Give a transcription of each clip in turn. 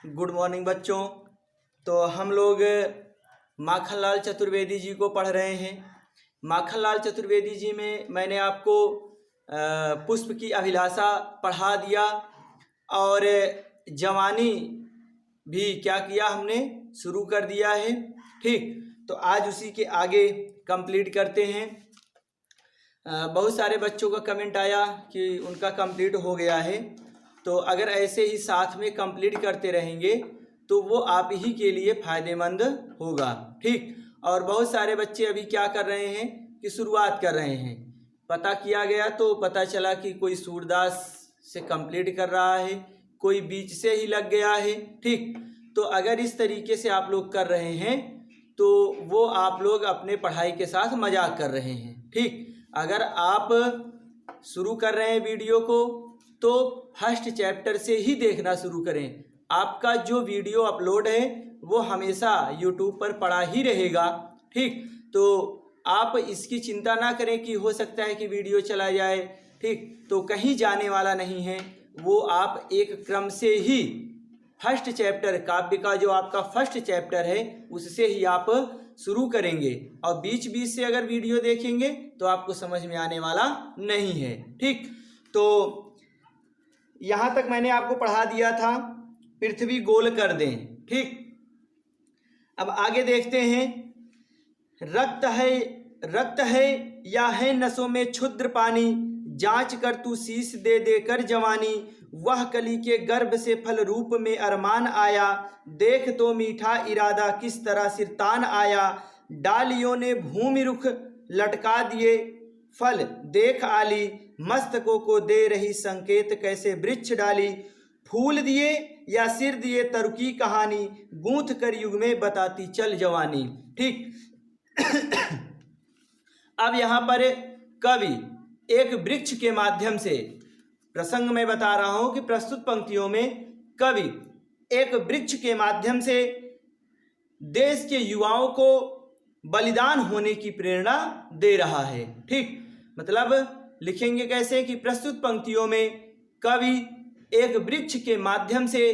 Good morning बच्चों। तो हम लोग माखनलाल चतुर्वेदी जी को पढ़ रहे हैं। माखनलाल चतुर्वेदी जी में मैंने आपको पुष्प की अभिलाषा पढ़ा दिया और जवानी भी क्या किया, हमने शुरू कर दिया है। ठीक, तो आज उसी के आगे कंप्लीट करते हैं। बहुत सारे बच्चों का कमेंट आया कि उनका कंप्लीट हो गया है। तो अगर ऐसे ही साथ में कंप्लीट करते रहेंगे तो वो आप ही के लिए फ़ायदेमंद होगा। ठीक, और बहुत सारे बच्चे अभी क्या कर रहे हैं कि शुरुआत कर रहे हैं। पता किया गया तो पता चला कि कोई सूरदास से कंप्लीट कर रहा है, कोई बीच से ही लग गया है। ठीक, तो अगर इस तरीके से आप लोग कर रहे हैं तो वो आप लोग अपने पढ़ाई के साथ मजाक कर रहे हैं। ठीक, अगर आप शुरू कर रहे हैं वीडियो को तो फर्स्ट चैप्टर से ही देखना शुरू करें। आपका जो वीडियो अपलोड है वो हमेशा यूट्यूब पर पड़ा ही रहेगा। ठीक, तो आप इसकी चिंता ना करें कि हो सकता है कि वीडियो चला जाए। ठीक, तो कहीं जाने वाला नहीं है। वो आप एक क्रम से ही फर्स्ट चैप्टर काव्य का जो आपका फर्स्ट चैप्टर है उससे ही आप शुरू करेंगे और बीच बीच से अगर वीडियो देखेंगे तो आपको समझ में आने वाला नहीं है। ठीक, तो यहाँ तक मैंने आपको पढ़ा दिया था, पृथ्वी गोल कर दें। ठीक, अब आगे देखते हैं। रक्त है या है नसों में क्षुद्र पानी, जांच कर तू शीश दे दे कर जवानी। वह कली के गर्भ से फल रूप में अरमान आया, देख तो मीठा इरादा किस तरह सिरतान आया। डालियों ने भूमि रुख लटका दिए फल देख आली, मस्तकों को दे रही संकेत कैसे वृक्ष डाली। फूल दिए या सिर दिए तरुकी कहानी, गूंथ कर युग में बताती चल जवानी। ठीक, अब यहाँ पर कवि एक वृक्ष के माध्यम से, प्रसंग में बता रहा हूं कि प्रस्तुत पंक्तियों में कवि एक वृक्ष के माध्यम से देश के युवाओं को बलिदान होने की प्रेरणा दे रहा है। ठीक, मतलब लिखेंगे कैसे कि प्रस्तुत पंक्तियों में कवि एक वृक्ष के माध्यम से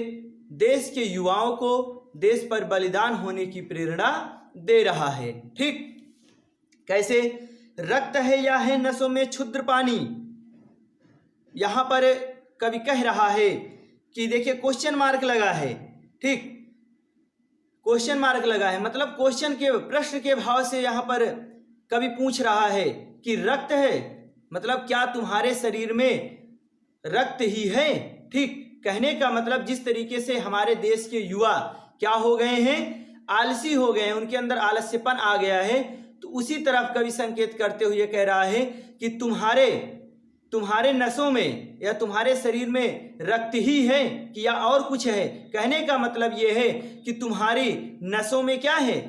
देश के युवाओं को देश पर बलिदान होने की प्रेरणा दे रहा है। ठीक, कैसे? रक्त है या है नसों में क्षुद्र पानी। यहां पर कवि कह रहा है कि देखिए क्वेश्चन मार्क लगा है। ठीक, क्वेश्चन मार्क लगा है मतलब क्वेश्चन के प्रश्न के भाव से यहां पर कवि पूछ रहा है कि रक्त है मतलब क्या तुम्हारे शरीर में रक्त ही है। ठीक, कहने का मतलब जिस तरीके से हमारे देश के युवा क्या हो गए हैं, आलसी हो गए हैं, उनके अंदर आलस्यपन आ गया है, तो उसी तरफ कवि संकेत करते हुए कह रहा है कि तुम्हारे नसों में या तुम्हारे शरीर में रक्त ही है कि या और कुछ है। कहने का मतलब ये है कि तुम्हारी नसों में क्या है,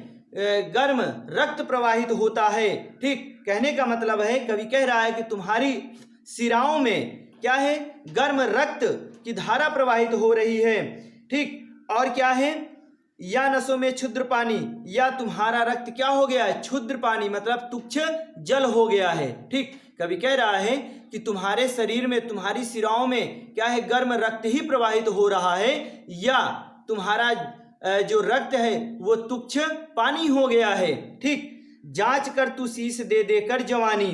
गर्म रक्त प्रवाहित होता है। ठीक, कहने का मतलब है कवि कह रहा है कि तुम्हारी शिराओं में क्या है, गर्म रक्त की धारा प्रवाहित हो रही है। ठीक, और क्या है, या नसों में क्षुद्र पानी, या तुम्हारा रक्त क्या हो गया है, क्षुद्र पानी मतलब तुच्छ जल हो गया है। ठीक, कवि कह रहा है कि तुम्हारे शरीर में, तुम्हारी शिराओं में क्या है, गर्म रक्त ही प्रवाहित हो रहा है, या तुम्हारा जो रक्त है वो तुच्छ पानी हो गया है। ठीक, जांच कर तू शीश दे देकर जवानी।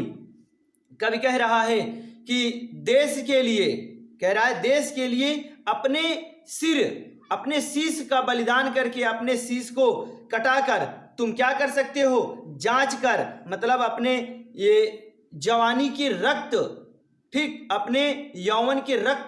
कवि कह रहा है कि देश के लिए, कह रहा है देश के लिए अपने शीश का बलिदान करके, अपने शीश को कटाकर तुम क्या कर सकते हो, जांच कर मतलब अपने ये जवानी की रक्त, ठीक, अपने यौवन के रक्त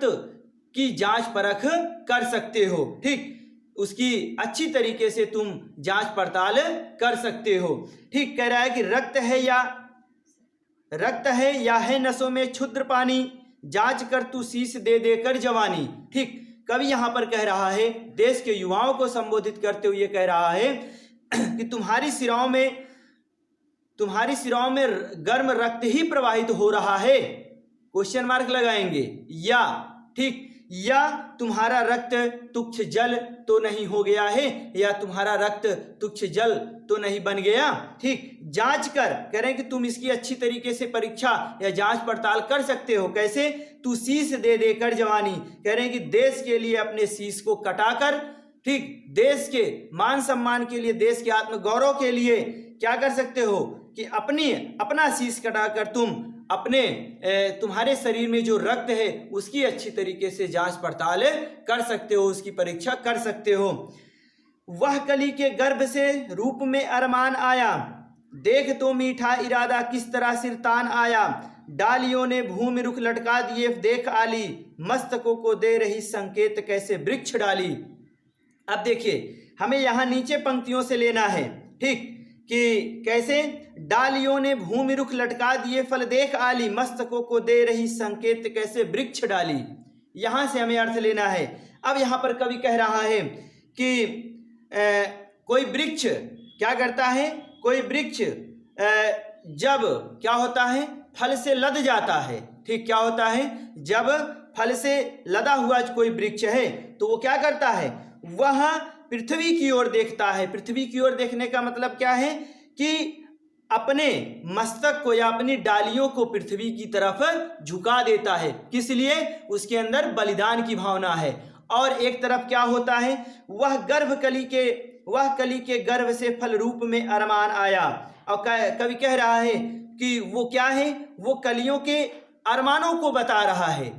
की जांच परख कर सकते हो। ठीक, उसकी अच्छी तरीके से तुम जांच पड़ताल कर सकते हो। ठीक, कह रहा है कि रक्त है या है नसों में क्षुद्र पानी, जांच कर तू शीश दे देकर जवानी। ठीक, कवि यहां पर कह रहा है, देश के युवाओं को संबोधित करते हुए कह रहा है कि तुम्हारी शिराओं में गर्म रक्त ही प्रवाहित हो रहा है, क्वेश्चन मार्क लगाएंगे, या ठीक, या तुम्हारा रक्त तुच्छ जल तो नहीं हो गया है, या तुम्हारा रक्त तुच्छ जल तो नहीं बन गया। ठीक, जांच कर, कह रहे हैं कि तुम इसकी अच्छी तरीके से परीक्षा या जांच पड़ताल कर सकते हो। कैसे? तू शीश दे देकर जवानी, कह रहे हैं कि देश के लिए अपने शीश को कटाकर ठीक, देश के मान सम्मान के लिए, देश के आत्मगौरव के लिए क्या कर सकते हो कि अपना शीश कटाकर तुम तुम्हारे शरीर में जो रक्त है उसकी अच्छी तरीके से जांच पड़ताल कर सकते हो, उसकी परीक्षा कर सकते हो। वह कली के गर्भ से रूप में अरमान आया, देख तो मीठा इरादा किस तरह सिर तान आया, डालियों ने भूमि रुख लटका दिए देख आली, मस्तकों को दे रही संकेत कैसे वृक्ष डाली। अब देखिए हमें यहाँ नीचे पंक्तियों से लेना है, ठीक, कि कैसे डालियों ने भूमि रुख लटका दिए फल देख आली, मस्तकों को दे रही संकेत कैसे वृक्ष डाली। यहाँ से हमें अर्थ लेना है। अब यहाँ पर कवि कह रहा है कि कोई वृक्ष क्या करता है, कोई वृक्ष जब क्या होता है फल से लद जाता है, ठीक, क्या होता है जब फल से लदा हुआ कोई वृक्ष है तो वो क्या करता है, वह पृथ्वी की ओर देखता है। पृथ्वी की ओर देखने का मतलब क्या है कि अपने मस्तक को या अपनी डालियों को पृथ्वी की तरफ झुका देता है। किस लिए? उसके अंदर बलिदान की भावना है। और एक तरफ क्या होता है, वह कली के गर्भ से फल रूप में अरमान आया। और कवि कह रहा है कि वो क्या है, वो कलियों के अरमानों को बता रहा है।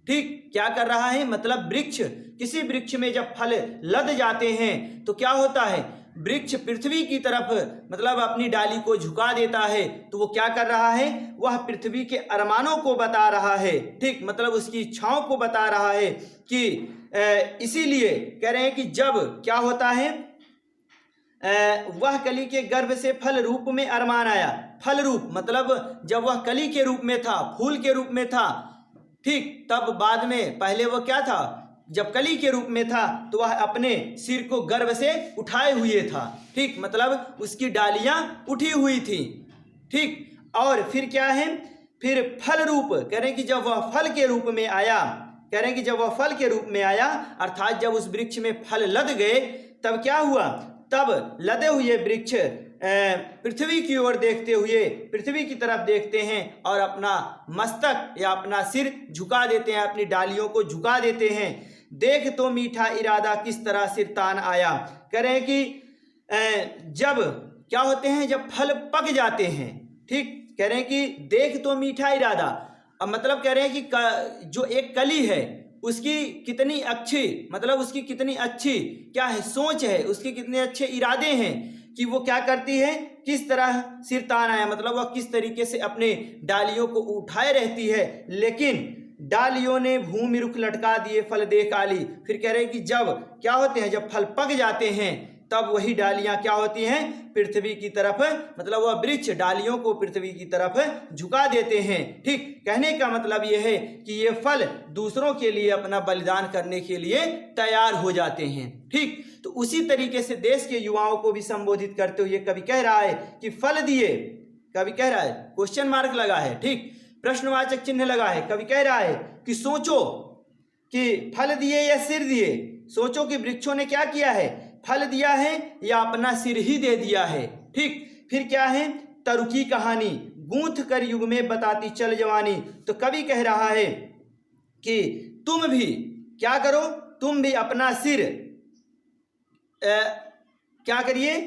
ठीक, क्या कर रहा है, मतलब वृक्ष, किसी वृक्ष में जब फल लद जाते हैं तो क्या होता है, वृक्ष पृथ्वी की तरफ मतलब अपनी डाली को झुका देता है। तो वो क्या कर रहा है, वह पृथ्वी के अरमानों को बता रहा है। ठीक, मतलब उसकी इच्छाओं को बता रहा है कि इसीलिए कह रहे हैं कि जब क्या होता है, वह कली के गर्भ से फल रूप में अरमान आया। फल रूप मतलब जब वह कली के रूप में था, फूल के रूप में था, ठीक, तब बाद में, पहले वह क्या था, जब कली के रूप में था तो वह अपने सिर को गर्भ से उठाए हुए था। ठीक, मतलब उसकी डालियां उठी हुई थी। ठीक, और फिर क्या है, फिर फल रूप, कह रहे हैं कि जब वह फल के रूप में आया, कह रहे हैं कि जब वह फल के रूप में आया अर्थात जब उस वृक्ष में फल लद गए तब क्या हुआ, तब लदे हुए वृक्ष पृथ्वी की ओर देखते हुए पृथ्वी की तरफ देखते हैं और अपना मस्तक या अपना सिर झुका देते हैं, अपनी डालियों को झुका देते हैं। देख तो मीठा इरादा किस तरह सिर तान आया। कह रहे हैं कि जब क्या होते हैं, जब फल पक जाते हैं, ठीक, कह रहे हैं कि देख तो मीठा इरादा, अब मतलब कह रहे हैं कि जो एक कली है उसकी कितनी अच्छी, मतलब उसकी कितनी अच्छी क्या है, सोच है, उसके कितने अच्छे इरादे हैं कि वो क्या करती है, किस तरह सिर तान आया, मतलब वह किस तरीके से अपने डालियों को उठाए रहती है। लेकिन डालियों ने भूमि रुख लटका दिए फल देख आली। फिर कह रहे हैं कि जब क्या होते हैं, जब फल पक जाते हैं तब वही डालियां क्या होती हैं, पृथ्वी की तरफ, मतलब वह वृक्ष डालियों को पृथ्वी की तरफ झुका देते हैं। ठीक, कहने का मतलब यह है कि ये फल दूसरों के लिए अपना बलिदान करने के लिए तैयार हो जाते हैं। ठीक, तो उसी तरीके से देश के युवाओं को भी संबोधित करते हुए कवि कह रहा है कि फल दिए, कवि कह रहा है, क्वेश्चन मार्क लगा है, ठीक, प्रश्नवाचक चिन्ह लगा है। कवि कह रहा है कि सोचो कि फल दिए या सिर दिए, सोचो कि वृक्षों ने क्या किया है, फल दिया है या अपना सिर ही दे दिया है। ठीक, फिर क्या है, तरु की कहानी गूंथ कर युग में बताती चल जवानी। तो कवि कह रहा है कि तुम भी क्या करो, तुम भी अपना सिर क्या करिए।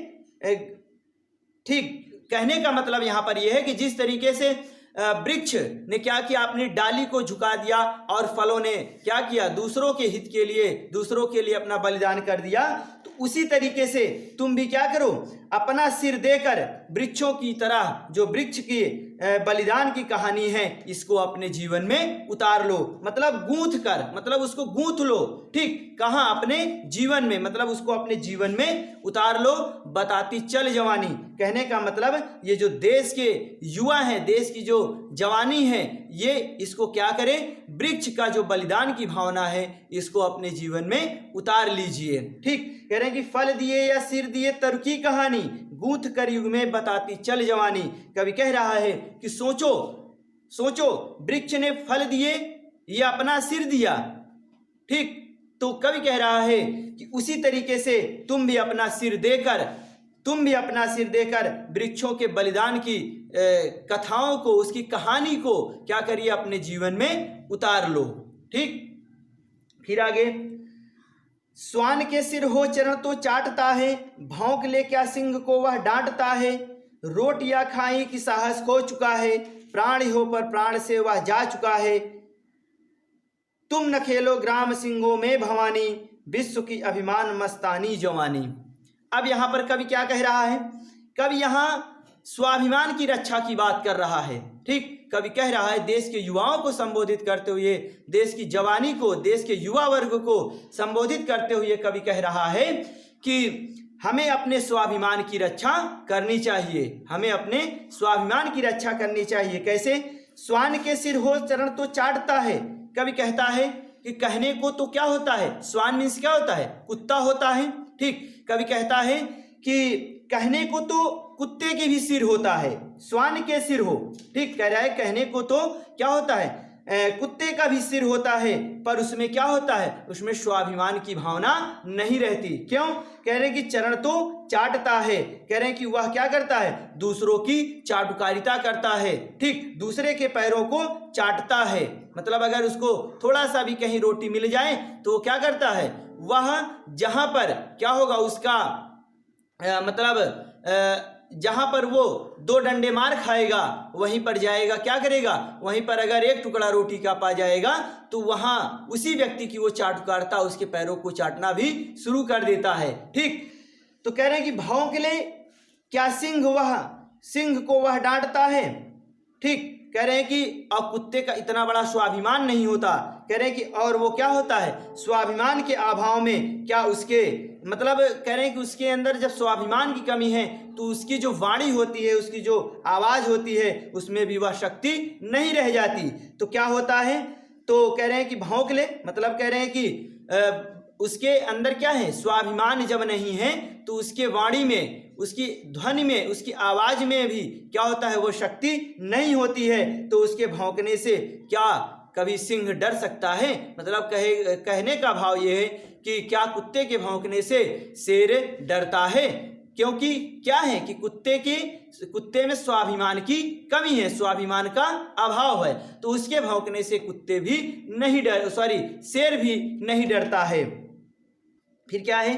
ठीक, कहने का मतलब यहाँ पर यह है कि जिस तरीके से वृक्ष ने क्या किया, अपनी डाली को झुका दिया और फलों ने क्या किया, दूसरों के हित के लिए, दूसरों के लिए अपना बलिदान कर दिया, तो उसी तरीके से तुम भी क्या करो, अपना सिर देकर वृक्षों की तरह जो वृक्ष की बलिदान की कहानी है इसको अपने जीवन में उतार लो। मतलब गूंथ कर, मतलब उसको गूंथ लो। ठीक, कहाँ, अपने जीवन में, मतलब उसको अपने जीवन में उतार लो। बताती चल जवानी, कहने का मतलब ये जो देश के युवा हैं, देश की जो जवानी है, ये इसको क्या करें, वृक्ष का जो बलिदान की भावना है इसको अपने जीवन में उतार लीजिए। ठीक, कह रहे हैं कि फल दिए या सिर दिए तरु की कहानी गूंथ कर युग में बताती चल जवानी। कवि कह रहा है कि सोचो, सोचो, वृक्ष ने फल दिए या अपना सिर दिया। ठीक, तो कवि कह रहा है कि उसी तरीके से तुम भी अपना सिर देकर वृक्षों के बलिदान की कथाओं को, उसकी कहानी को क्या करिए, अपने जीवन में उतार लो। ठीक, फिर आगे, श्वान के सिर हो चरण तो चाटता है, भौंक ले क्या सिंह को वह डांटता है। रोटियां खाई कि साहस खो चुका है, प्राण हो पर प्राण से वह जा चुका है। तुम न खेलो ग्राम सिंहों में भवानी, विश्व की अभिमान मस्तानी जवानी। अब यहाँ पर कवि क्या कह रहा है? कवि यहाँ स्वाभिमान की रक्षा की बात कर रहा है। ठीक, कवि कह रहा है देश के युवाओं को संबोधित करते हुए, देश की जवानी को, देश के युवा वर्ग को संबोधित करते हुए कवि कह रहा है कि हमें अपने स्वाभिमान की रक्षा करनी चाहिए, हमें अपने स्वाभिमान की रक्षा करनी चाहिए। कैसे? श्वान के सिर हो चरण तो चाटता है। कवि कहता है कि कहने को तो क्या होता है, श्वान मीन्स क्या होता है? कुत्ता होता है। ठीक, कवि कहता है कि कहने को तो कुत्ते के भी सिर होता है, श्वान के सिर हो। ठीक, कह रहा है कहने को तो क्या होता है, कुत्ते का भी सिर होता है, पर उसमें क्या होता है? उसमें स्वाभिमान की भावना नहीं रहती। क्यों? कह रहे हैं कि चरण तो चाटता है, कह रहे हैं कि वह क्या करता है? दूसरों की चाटुकारिता करता है। ठीक, दूसरे के पैरों को चाटता है, मतलब अगर उसको थोड़ा सा भी कहीं रोटी मिल जाए तो वो क्या करता है? वह जहां पर क्या होगा उसका जहां पर वो 2 डंडे मार खाएगा वहीं पर जाएगा, क्या करेगा? वहीं पर अगर एक टुकड़ा रोटी का पा जाएगा तो वहां उसी व्यक्ति की वो चाटुकारिता, उसके पैरों को चाटना भी शुरू कर देता है। ठीक, तो कह रहे हैं कि भौंक ले क्या सिंह को वह डांटता है। ठीक, कह रहे हैं कि अब कुत्ते का इतना बड़ा स्वाभिमान नहीं होता। कह रहे हैं कि और वो क्या होता है? स्वाभिमान के अभाव में क्या उसके मतलब कह रहे हैं कि उसके अंदर जब स्वाभिमान की कमी है तो उसकी जो वाणी होती है, उसकी जो आवाज़ होती है, उसमें भी वह शक्ति नहीं रह जाती। तो क्या होता है? तो कह रहे हैं कि भौंक ले, मतलब कह रहे हैं कि उसके अंदर क्या है? स्वाभिमान जब नहीं है तो उसके वाणी में, उसकी ध्वनि में, उसकी आवाज में भी क्या होता है? वो शक्ति नहीं होती है। तो उसके भौंकने से क्या कभी सिंह डर सकता है? मतलब कहने का भाव ये है कि क्या कुत्ते के भौंकने से शेर डरता है? क्योंकि क्या है कि कुत्ते में स्वाभिमान की कमी है, स्वाभिमान का अभाव है, तो उसके भौंकने से कुत्ते भी नहीं शेर भी नहीं डरता है। फिर क्या है?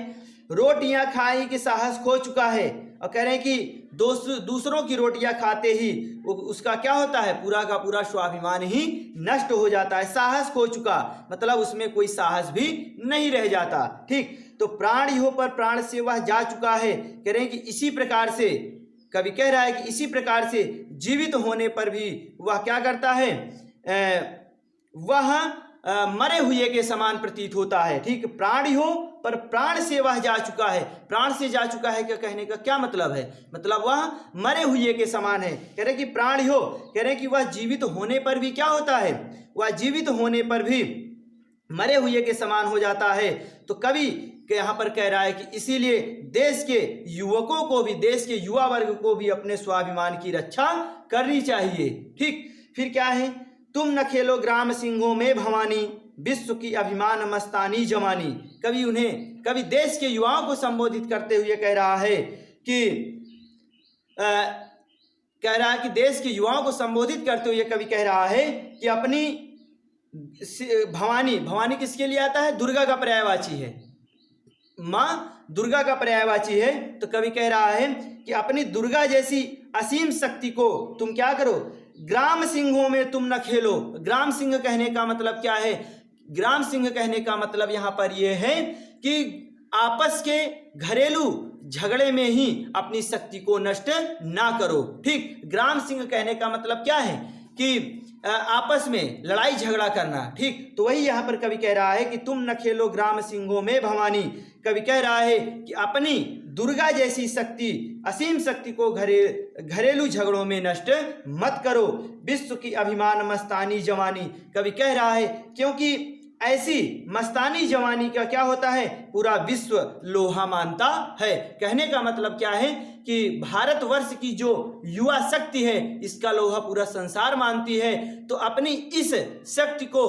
रोटियां खाई कि साहस खो चुका है, और कह रहे हैं कि दूसरों की रोटियां खाते ही उसका क्या होता है? पूरा का पूरा स्वाभिमान ही नष्ट हो जाता है। साहस खो चुका मतलब उसमें कोई साहस भी नहीं रह जाता। ठीक, तो प्राण हो पर प्राण से वह जा चुका है। कह रहे हैं कि इसी प्रकार से कवि कह रहा है कि इसी प्रकार से जीवित होने पर भी वह क्या करता है? वह मरे हुए के समान प्रतीत होता है। ठीक, प्राण हो पर प्राण से वह जा चुका है। प्राण से जा चुका है क्या कहने का क्या मतलब है? मतलब वह मरे हुए के समान है। कह रहे कि प्राण हो, कह रहे कि वह जीवित होने पर भी क्या होता है? वह जीवित होने पर भी मरे हुए के समान हो जाता है। तो कवि के यहाँ पर कह रहा है कि इसीलिए देश के युवकों को भी, देश के युवा वर्ग को भी अपने स्वाभिमान की रक्षा करनी चाहिए। ठीक, फिर क्या है? तुम न खेलो ग्राम सिंहों में भवानी, विश्व की अभिमान मस्तानी जवानी। कवि देश के युवाओं को संबोधित करते हुए कह रहा है कि देश के युवाओं को संबोधित करते हुए कवि कह रहा है कि अपनी भवानी किसके लिए आता है? दुर्गा का पर्यायवाची है, माँ दुर्गा का पर्यायवाची है। तो कवि कह रहा है कि अपनी दुर्गा जैसी असीम शक्ति को तुम क्या करो? ग्राम सिंहों में तुम न खेलो। ग्राम सिंह कहने का मतलब क्या है? ग्राम सिंह कहने का मतलब यहाँ पर यह है कि आपस के घरेलू झगड़े में ही अपनी शक्ति को नष्ट ना करो। ठीक, ग्राम सिंह कहने का मतलब क्या है? कि आपस में लड़ाई झगड़ा करना। ठीक, तो वही यहाँ पर कवि कह रहा है कि तुम न खेलो ग्राम सिंहों में भवानी। कवि कह रहा है कि अपनी दुर्गा जैसी शक्ति, असीम शक्ति को घरेलू झगड़ों में नष्ट मत करो। विश्व की अभिमान मस्तानी जवानी। कवि कह रहा है क्योंकि ऐसी मस्तानी जवानी का क्या होता है? पूरा विश्व लोहा मानता है। कहने का मतलब क्या है कि भारतवर्ष की जो युवा शक्ति है इसका लोहा पूरा संसार मानती है। तो अपनी इस शक्ति को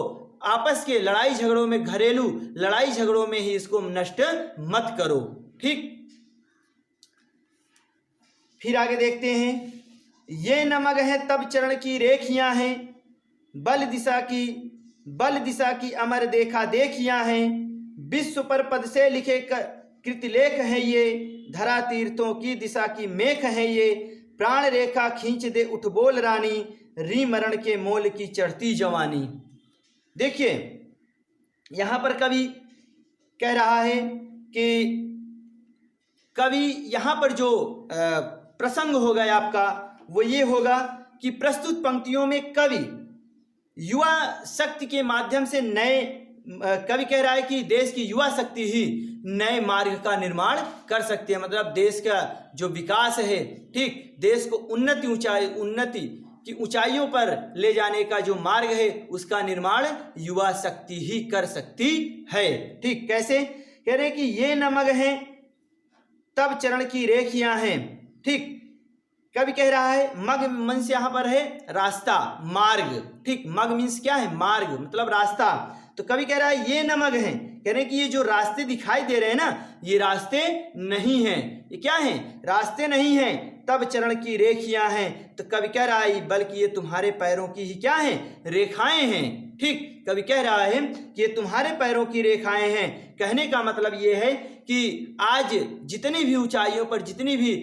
आपस के लड़ाई झगड़ों में, घरेलू लड़ाई झगड़ों में ही इसको नष्ट मत करो। ठीक, फिर आगे देखते हैं। ये नमग है तब चरण की रेखियां हैं, बल दिशा की अमर देखा देखियां हैं। विश्व पर पद से लिखे कृतिलेख हैं ये, धरा तीर्थों की दिशा की मेख हैं ये, प्राण रेखा खींच दे उठ बोल रानी, री मरण के मोल की चढ़ती जवानी। देखिए यहाँ पर कवि कह रहा है कि कवि यहाँ पर जो प्रसंग होगा आपका वो ये होगा कि प्रस्तुत पंक्तियों में कवि युवा शक्ति के माध्यम से नए, कवि कह रहा है कि देश की युवा शक्ति ही नए मार्ग का निर्माण कर सकती है। मतलब देश का जो विकास है, ठीक, देश को उन्नति की ऊंचाइयों पर ले जाने का जो मार्ग है उसका निर्माण युवा शक्ति ही कर सकती है। ठीक, कैसे? कह रहे हैं कि ये न मग हैं तब चरण की रेखियां हैं। ठीक, कवि कह रहा है मग मीन्स यहाँ पर है रास्ता, मार्ग। ठीक, मग मीन्स क्या है? मार्ग, मतलब रास्ता। तो कवि कह रहा है ये न मग हैं, कह रहे हैं कि ये जो रास्ते दिखाई दे रहे हैं ना, ये रास्ते नहीं हैं। ये क्या हैं? रास्ते नहीं हैं, तब चरण की रेखियां हैं। तो कवि कह रहा है बल्कि ये तुम्हारे पैरों की ही क्या हैं? रेखाएं हैं। ठीक, कवि कह रहा है कि ये तुम्हारे पैरों की रेखाएं हैं। कहने का मतलब ये है कि आज जितनी भी ऊंचाइयों पर जितनी भी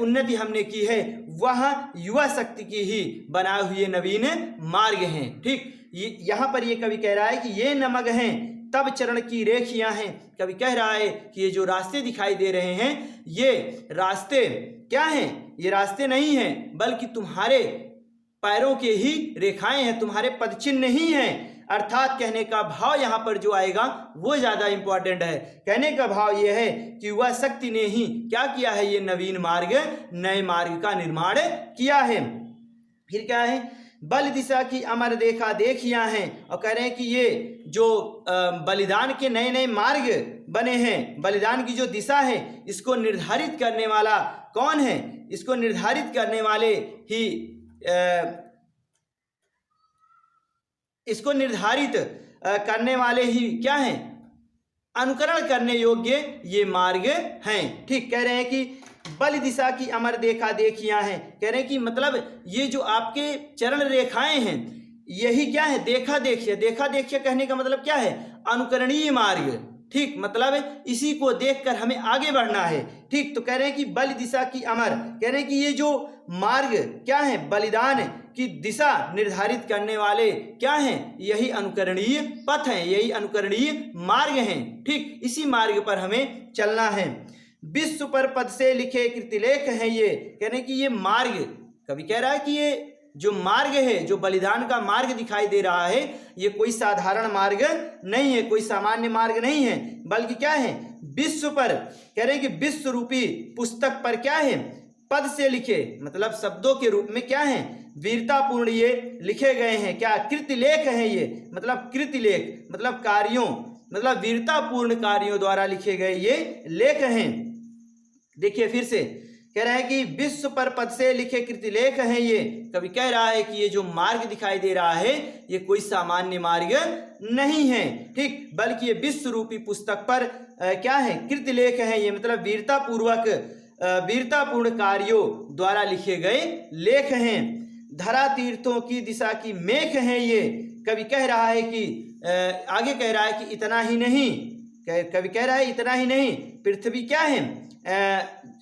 उन्नति हमने की है वह युवा शक्ति की ही बनाए हुए नवीन मार्ग हैं। ठीक, यहाँ पर ये कवि कह रहा है कि ये नमग हैं तब चरण की रेखियां हैं। कवि कह रहा है कि ये जो रास्ते दिखाई दे रहे हैं ये रास्ते क्या हैं? ये रास्ते नहीं हैं बल्कि तुम्हारे पैरों के ही रेखाएं हैं, तुम्हारे पदचिन्ह नहीं हैं। अर्थात कहने का भाव यहाँ पर जो आएगा वो ज़्यादा इंपॉर्टेंट है। कहने का भाव ये है कि युवा शक्ति ने ही क्या किया है? ये नवीन मार्ग, नए मार्ग का निर्माण किया है। फिर क्या है? बल दिशा की अमर देखा देखियां हैं। और कह रहे हैं कि ये जो बलिदान के नए नए मार्ग बने हैं, बलिदान की जो दिशा है इसको निर्धारित करने वाला कौन है? इसको निर्धारित करने वाले ही इसको निर्धारित करने वाले ही क्या हैं? अनुकरण करने योग्य ये मार्ग हैं। ठीक, कह रहे हैं कि बल दिशा की अमर देखा देखियां हैं। कह रहे हैं कि मतलब ये जो आपके चरण रेखाएं हैं यही क्या है? देखा देखिए। देखा देखिए कहने का मतलब क्या है? अनुकरणीय मार्ग। ठीक, मतलब इसी को देखकर हमें आगे बढ़ना है। ठीक, तो कह रहे हैं कि बल दिशा की अमर, कह रहे हैं कि ये जो मार्ग क्या है? बलिदान की दिशा निर्धारित करने वाले क्या हैं? यही अनुकरणीय पथ हैं, यही अनुकरणीय मार्ग हैं। ठीक, इसी मार्ग पर हमें चलना है। विश्व पर पद से लिखे कृतिलेख हैं ये। कह रहे हैं कि ये मार्ग, कवि कह रहा है कि ये जो मार्ग है, जो बलिदान का मार्ग दिखाई दे रहा है, ये कोई साधारण मार्ग नहीं है, कोई सामान्य मार्ग नहीं है, बल्कि क्या है? विश्व पर, कह रहे हैं कि विश्व रूपी पुस्तक पर क्या है? पद से लिखे, मतलब शब्दों के रूप में क्या है? वीरतापूर्ण ये लिखे गए हैं। क्या? कृतिलेख हैं ये, मतलब कृतिलेख मतलब कार्यों, मतलब वीरतापूर्ण कार्यों द्वारा लिखे गए ये लेख हैं। देखिए फिर से कह रहा है कि विश्व पर पद से लिखे कृतिलेख हैं ये। कवि कह रहा है कि ये जो मार्ग दिखाई दे रहा है ये कोई सामान्य मार्ग नहीं है। ठीक, बल्कि ये विश्व रूपी पुस्तक पर क्या है? कृतिलेख हैं ये, मतलब वीरतापूर्ण कार्यों द्वारा लिखे गए लेख हैं। धरा तीर्थों की दिशा की मेख हैं ये। कवि कह रहा है कि आगे कह रहा है कि इतना ही नहीं, कवि कह रहा है इतना ही नहीं, पृथ्वी क्या है?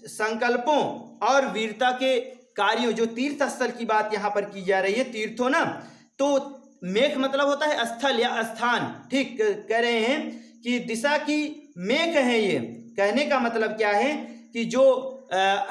संकल्पों और वीरता के कार्यों, जो तीर्थ स्थल की बात यहाँ पर की जा रही है, तीर्थों ना, तो मेख मतलब होता है स्थल या स्थान। ठीक, कह रहे हैं कि दिशा की मेख है ये। कहने का मतलब क्या है कि जो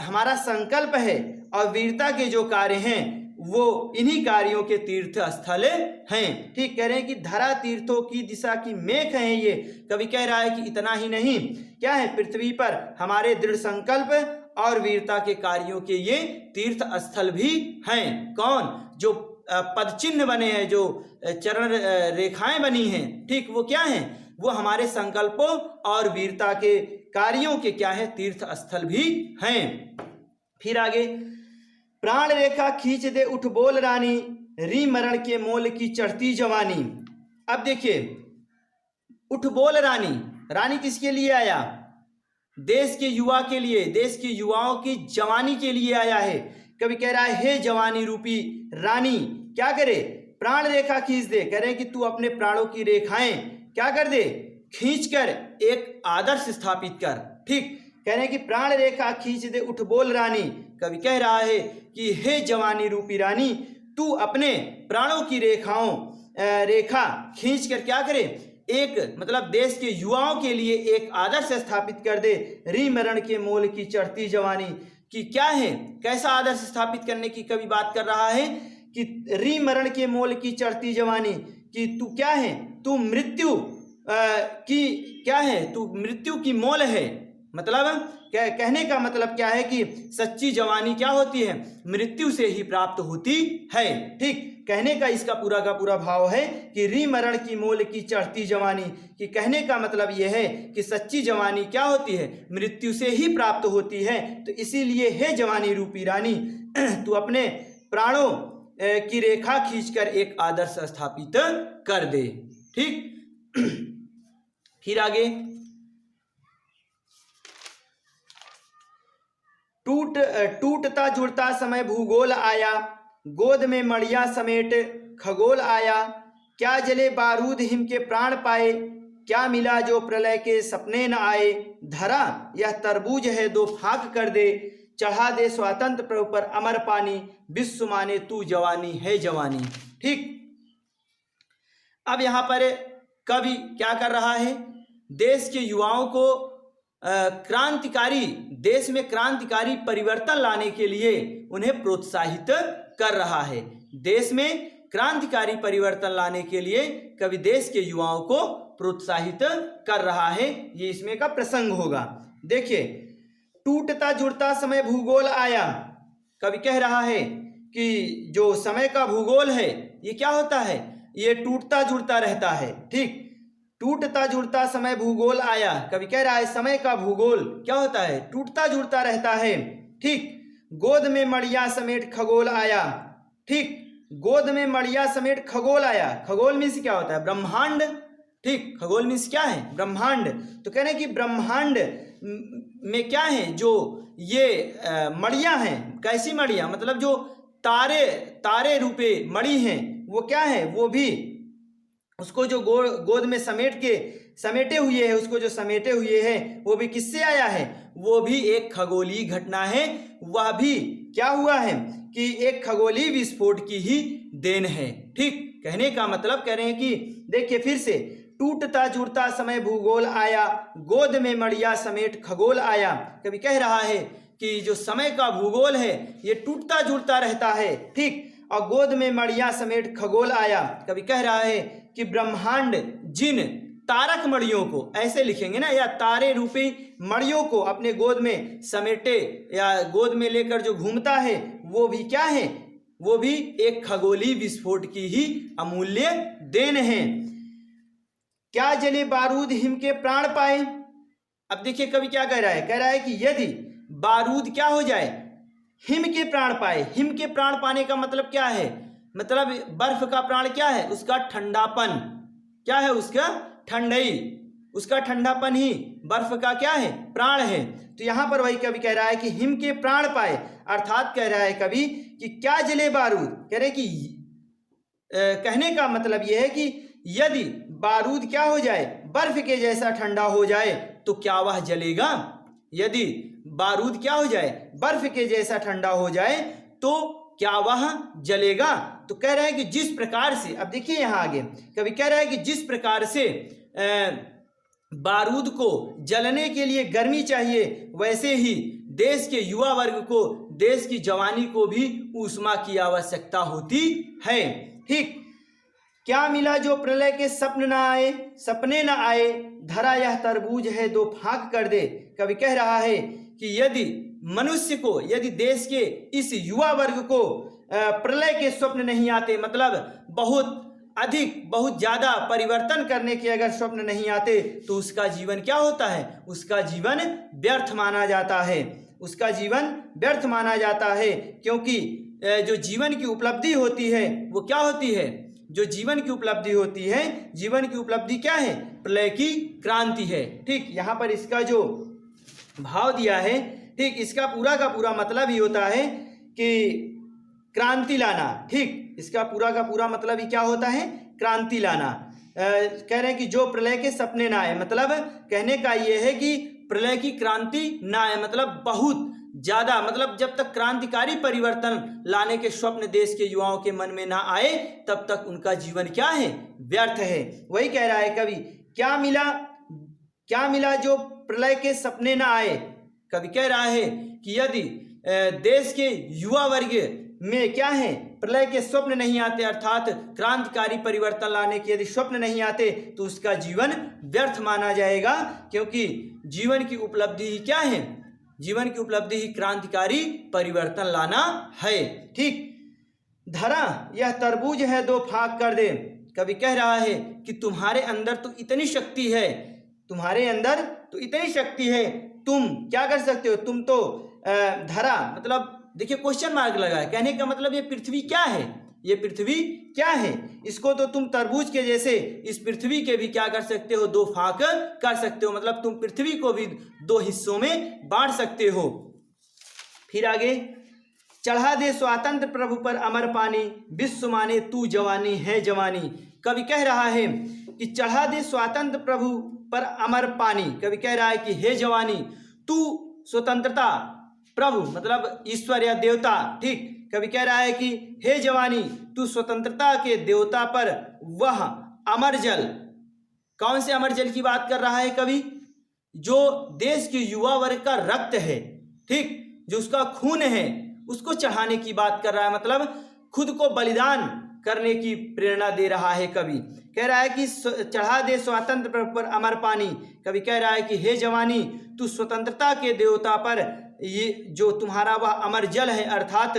हमारा संकल्प है और वीरता के जो कार्य हैं वो इन्हीं कार्यों के तीर्थ स्थल हैं। ठीक, कह रहे हैं कि धरा तीर्थों की दिशा की मेख हैं ये। कवि कह रहा है कि इतना ही नहीं, क्या है? पृथ्वी पर हमारे दृढ़ संकल्प और वीरता के कार्यों के ये तीर्थ स्थल भी हैं। कौन? जो पद चिन्ह बने हैं, जो चरण रेखाएं बनी हैं, ठीक, वो क्या हैं? वो हमारे संकल्पों और वीरता के कार्यों के क्या है? तीर्थ स्थल भी हैं। फिर आगे, प्राण रेखा खींच दे उठ बोल रानी, री मरण के मोल की चढ़ती जवानी। अब देखिए, उठ बोल रानी, रानी किसके लिए आया? देश के युवा के लिए, देश के युवाओं की जवानी के लिए आया है। कवि कह रहा है हे जवानी रूपी रानी, क्या करे? प्राण रेखा खींच दे। कह रहे हैं कि तू अपने प्राणों की रेखाएं क्या कर दे? खींचकर एक आदर्श स्थापित कर। ठीक, कह रहे हैं कि प्राण रेखा खींच दे उठ बोल रानी। कवि कह रहा है कि हे जवानी रूपी रानी, तू अपने प्राणों की रेखा खींच कर क्या करे, एक मतलब देश के युवाओं के लिए एक आदर्श स्थापित कर दे। री मरण के मोल की चढ़ती जवानी कि क्या है, कैसा आदर्श स्थापित करने की कवि बात कर रहा है कि री मरण के मोल की चढ़ती जवानी कि तू क्या है, तू मृत्यु की क्या है, तू मृत्यु की मोल है। मतलब कहने का मतलब क्या है कि सच्ची जवानी क्या होती है, मृत्यु से ही प्राप्त होती है। ठीक, कहने का इसका पूरा का पूरा भाव है कि री मरण की मोल की चढ़ती जवानी कि कहने का मतलब यह है कि सच्ची जवानी क्या होती है, मृत्यु से ही प्राप्त होती है। तो इसीलिए हे जवानी रूपी रानी, तू अपने प्राणों की रेखा खींचकर एक आदर्श स्थापित कर दे। ठीक, फिर आगे, टूटता जुड़ता समय भूगोल आया, गोद में मड़िया समेट खगोल आया। क्या जले बारूद हिम के प्राण पाए, क्या मिला जो प्रलय के सपने न आए। धरा यह तरबूज है दो फाक कर दे, चढ़ा दे स्वातंत्र प्रभु पर अमर पानी। विश्व माने तू जवानी है जवानी। ठीक, अब यहाँ पर कवि क्या कर रहा है, देश के युवाओं को क्रांतिकारी, देश में क्रांतिकारी परिवर्तन लाने के लिए उन्हें प्रोत्साहित कर रहा है। देश में क्रांतिकारी परिवर्तन लाने के लिए कवि देश के युवाओं को प्रोत्साहित कर रहा है। ये इसमें का प्रसंग होगा। देखिए, टूटता जुड़ता समय भूगोल आया। कवि कह रहा है कि जो समय का भूगोल है ये क्या होता है, ये टूटता जुड़ता रहता है। ठीक, टूटता जुड़ता समय भूगोल आया। कवि कह रहा है समय का भूगोल क्या होता है, टूटता जुड़ता रहता है। ठीक, गोद में मड़िया समेट खगोल आया। ठीक, गोद में मड़िया समेट खगोल आया। खगोल मीन्स क्या होता है, ब्रह्मांड। ठीक, खगोल मीन्स क्या है, ब्रह्मांड। तो कह रहे हैं कि ब्रह्मांड में क्या है, जो ये मड़िया हैं। कैसी मड़िया, मतलब जो तारे रूपे मणि हैं, वो क्या है, वो भी उसको जो गोद में समेटे हुए है, उसको जो समेटे हुए है वो भी किससे आया है, वो भी एक खगोलीय घटना है। वह भी क्या हुआ है कि एक खगोलीय विस्फोट की ही देन है। ठीक, कहने का मतलब कह रहे हैं कि देखिए फिर से, टूटता जुड़ता समय भूगोल आया, गोद में मड़िया समेट खगोल आया। कभी कह रहा है कि जो समय का भूगोल है ये टूटता जुड़ता रहता है। ठीक, और गोद में मड़िया समेट खगोल आया। कभी कह रहा है कि ब्रह्मांड जिन तारक मणियों को, ऐसे लिखेंगे ना, या तारे रूपी मणियों को अपने गोद में समेटे या गोद में लेकर जो घूमता है, वो भी क्या है, वो भी एक खगोलीय विस्फोट की ही अमूल्य देन है। क्या जले बारूद हिम के प्राण पाए। अब देखिए कवि क्या कह रहा है कि यदि बारूद क्या हो जाए, हिम के प्राण पाए। हिम के प्राण पाने का मतलब क्या है, मतलब बर्फ का प्राण क्या है, उसका ठंडापन। क्या है, उसका ठंडई, उसका ठंडापन ही बर्फ का क्या है, प्राण है। तो यहाँ पर वही कवि कह रहा है कि हिम के प्राण पाए, अर्थात कह रहा है कवि कि क्या जले बारूद। कह रहे कि कहने का मतलब यह है कि यदि बारूद क्या हो जाए, बर्फ के जैसा ठंडा हो जाए, तो क्या वह जलेगा। यदि बारूद क्या हो जाए, बर्फ के जैसा ठंडा हो जाए, तो क्या वह जलेगा। तो कह रहे हैं कि जिस प्रकार से, अब देखिए यहाँ आगे कवि कह रहा है कि जिस प्रकार से बारूद को जलने के लिए गर्मी चाहिए, वैसे ही देश के युवा वर्ग को, देश की जवानी को भी ऊष्मा की आवश्यकता होती है। ठीक, क्या मिला जो प्रलय के सपने न आए, धरा यह तरबूज है दो फाक कर दे। कवि कह रहा है कि यदि मनुष्य को, यदि देश के इस युवा वर्ग को प्रलय के स्वप्न नहीं आते, मतलब बहुत ज़्यादा परिवर्तन करने के अगर स्वप्न नहीं आते, तो उसका जीवन क्या होता है, उसका जीवन व्यर्थ माना जाता है। उसका जीवन व्यर्थ माना जाता है, क्योंकि जो जीवन की उपलब्धि होती है वो क्या होती है, जो जीवन की उपलब्धि होती है, जीवन की उपलब्धि क्या है, प्रलय की क्रांति है। ठीक, यहाँ पर इसका जो भाव दिया है, ठीक, इसका पूरा का पूरा मतलब ही होता है कि क्रांति लाना। ठीक, इसका पूरा का पूरा मतलब ही क्या होता है, क्रांति लाना। कह रहे हैं कि जो प्रलय के सपने ना आए, मतलब कहने का ये है कि प्रलय की क्रांति ना आए, मतलब बहुत ज्यादा, मतलब जब तक क्रांतिकारी परिवर्तन लाने के स्वप्न देश के युवाओं के मन में ना आए तब तक उनका जीवन क्या है, व्यर्थ है। वही कह रहा है कवि, क्या मिला जो प्रलय के सपने ना आए। कवि कह रहा है कि यदि देश के युवा वर्ग में क्या है, प्रलय के स्वप्न नहीं आते, अर्थात क्रांतिकारी परिवर्तन लाने के यदि स्वप्न नहीं आते तो उसका जीवन व्यर्थ माना जाएगा, क्योंकि जीवन की उपलब्धि ही क्या है, जीवन की उपलब्धि ही क्रांतिकारी परिवर्तन लाना है। ठीक, धरा यह तरबूज है दो फाक कर दे। कवि कह रहा है कि तुम्हारे अंदर तो इतनी शक्ति है, तुम्हारे अंदर तो इतनी शक्ति है, तुम क्या कर सकते हो, तुम तो धरा, मतलब देखिए क्वेश्चन मार्क लगा है, कहने का मतलब ये पृथ्वी क्या है, ये पृथ्वी क्या है, इसको तो तुम तरबूज के जैसे इस पृथ्वी के भी क्या कर सकते हो, दो फाक कर सकते हो, मतलब तुम पृथ्वी को भी दो हिस्सों में बांट सकते हो। फिर आगे, चढ़ा दे स्वातंत्र प्रभु पर अमर पानी, विश्व माने तू जवानी है जवानी। कवि कह रहा है कि चढ़ा दे स्वातंत्र प्रभु पर अमर पानी। कवि कह रहा है कि हे जवानी, तू स्वतंत्रता प्रभु मतलब ईश्वर या देवता, ठीक, कवि कह रहा है कि हे जवानी, तू स्वतंत्रता के देवता पर वह अमर जल, कौन से अमर जल की बात कर रहा है कवि, जो देश के युवा वर्ग का रक्त है, ठीक, जो उसका खून है, उसको चढ़ाने की बात कर रहा है, मतलब खुद को बलिदान करने की प्रेरणा दे रहा है। कवि कह रहा है कि चढ़ा दे स्वतंत्र प्रभु पर अमर पानी। कवि कह रहा है कि हे जवानी, तू स्वतंत्रता के देवता पर ये जो तुम्हारा वह अमर जल है, अर्थात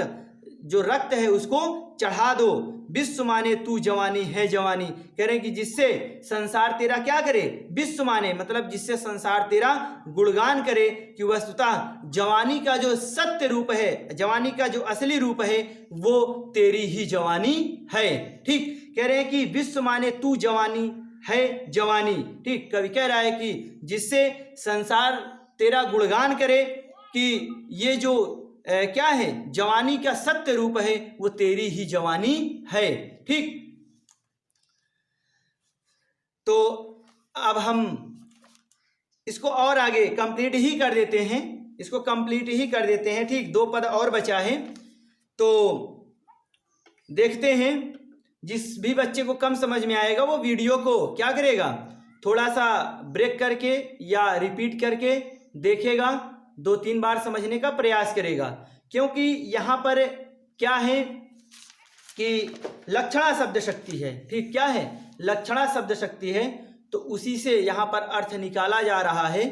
जो रक्त है, उसको चढ़ा दो। विश्व माने तू जवानी है जवानी, कह रहे हैं कि जिससे संसार तेरा क्या करे, विश्व माने मतलब जिससे संसार तेरा गुणगान करे, कि वस्तुतः जवानी का जो सत्य रूप है, जवानी का जो असली रूप है, वो तेरी ही जवानी है। ठीक, कह रहे हैं कि विश्व माने तू जवानी है जवानी। ठीक, कवि कह रहा है कि जिससे संसार तेरा गुणगान करे, कि ये जो क्या है, जवानी का सत्य रूप है, वो तेरी ही जवानी है। ठीक, तो अब हम इसको और आगे कंप्लीट ही कर देते हैं, इसको कंप्लीट ही कर देते हैं। ठीक, दो पद और बचा है, तो देखते हैं। जिस भी बच्चे को कम समझ में आएगा वो वीडियो को क्या करेगा, थोड़ा सा ब्रेक करके या रिपीट करके देखेगा, 2-3 बार समझने का प्रयास करेगा, क्योंकि यहाँ पर क्या है कि लक्षणा शब्द शक्ति है। ठीक, क्या है, लक्षणा शब्द शक्ति है, तो उसी से यहाँ पर अर्थ निकाला जा रहा है।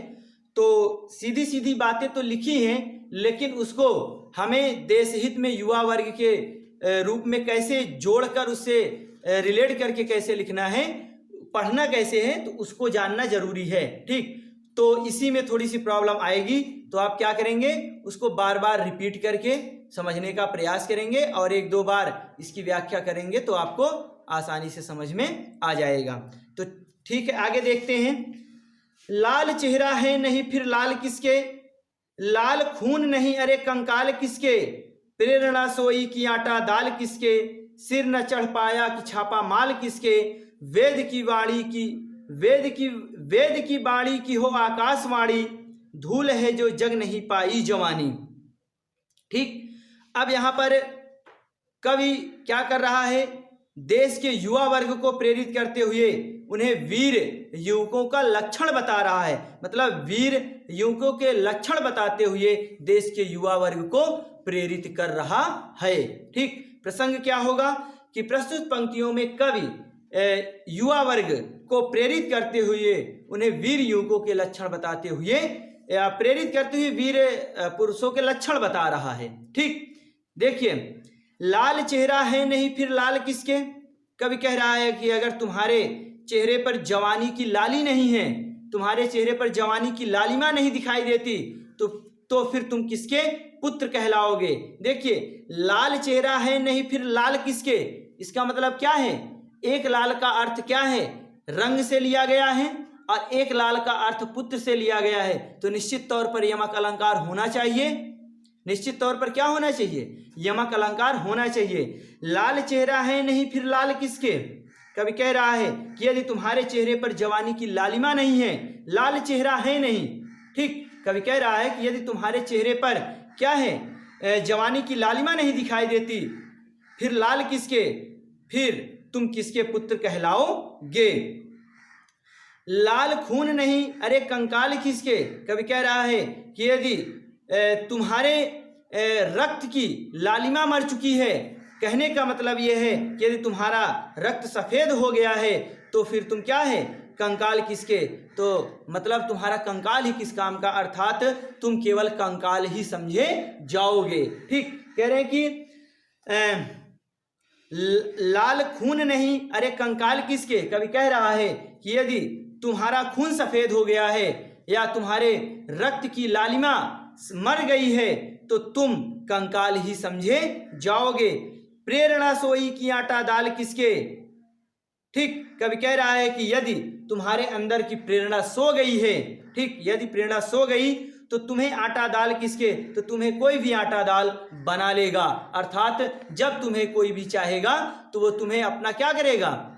तो सीधी सीधी बातें तो लिखी हैं, लेकिन उसको हमें देश हित में युवा वर्ग के रूप में कैसे जोड़कर उससे रिलेट करके कैसे लिखना है, पढ़ना कैसे है, तो उसको जानना जरूरी है। ठीक, तो इसी में थोड़ी सी प्रॉब्लम आएगी, तो आप क्या करेंगे, उसको बार बार रिपीट करके समझने का प्रयास करेंगे और 1-2 बार इसकी व्याख्या करेंगे, तो आपको आसानी से समझ में आ जाएगा। तो ठीक है, आगे देखते हैं। लाल चेहरा है नहीं फिर लाल किसके, लाल खून नहीं अरे कंकाल किसके, प्रेरणा सोई की आटा दाल किसके, सिर न चढ़ पाया कि छापा माल किसके, वेद की बाणी की हो आकाशवाणी, धूल है जो जग नहीं पाई जवानी। ठीक, अब यहाँ पर कवि क्या कर रहा है, देश के युवा वर्ग को प्रेरित करते हुए उन्हें वीर युवकों का लक्षण बता रहा है, मतलब वीर युवकों के लक्षण बताते हुए देश के युवा वर्ग को प्रेरित कर रहा है। ठीक, प्रसंग क्या होगा कि प्रस्तुत पंक्तियों में कवि युवा वर्ग को प्रेरित करते हुए उन्हें वीर युवकों के लक्षण बताते हुए या प्रेरित करते हुए वीर पुरुषों के लक्षण बता रहा है। ठीक, देखिए, लाल चेहरा है नहीं फिर लाल किसके, कवि कह रहा है कि अगर तुम्हारे चेहरे पर जवानी की लाली नहीं है, तुम्हारे चेहरे पर जवानी की लालिमा नहीं दिखाई देती, तो फिर तुम किसके पुत्र कहलाओगे। देखिए, लाल चेहरा है नहीं फिर लाल किसके, इसका मतलब क्या है, एक लाल का अर्थ क्या है, रंग से लिया गया है, और एक लाल का अर्थ पुत्र से लिया गया है, तो निश्चित तौर पर यमक अलंकार होना चाहिए। निश्चित तौर पर क्या होना चाहिए, यमक अलंकार होना चाहिए। लाल चेहरा है नहीं फिर लाल किसके, कवि कह रहा है कि यदि तुम्हारे चेहरे पर जवानी की लालिमा नहीं है, लाल चेहरा है नहीं, ठीक, कवि कह रहा है कि यदि तुम्हारे चेहरे पर क्या है, जवानी की लालिमा नहीं दिखाई देती, फिर लाल किसके, फिर तुम किसके पुत्र कहलाओगे। लाल खून नहीं, अरे कंकाल किसके। कवि कह रहा है कि यदि तुम्हारे रक्त की लालिमा मर चुकी है, कहने का मतलब यह है कि यदि तुम्हारा रक्त सफ़ेद हो गया है तो फिर तुम क्या है, कंकाल किसके, तो मतलब तुम्हारा कंकाल ही किस काम का, अर्थात तुम केवल कंकाल ही समझे जाओगे। ठीक, कह रहे हैं कि लाल खून नहीं, अरे कंकाल किसके। कवि कह रहा है कि यदि तुम्हारा खून सफ़ेद हो गया है या तुम्हारे रक्त की लालिमा मर गई है तो तुम कंकाल ही समझे जाओगे। प्रेरणा सोई की आटा दाल किसके। ठीक, कवि कह रहा है कि यदि तुम्हारे अंदर की प्रेरणा सो गई है, ठीक, यदि प्रेरणा सो गई तो तुम्हें आटा दाल किसके, तो तुम्हें कोई भी आटा दाल बना लेगा, अर्थात जब तुम्हें कोई भी चाहेगा तो वो तुम्हें अपना क्या करेगा,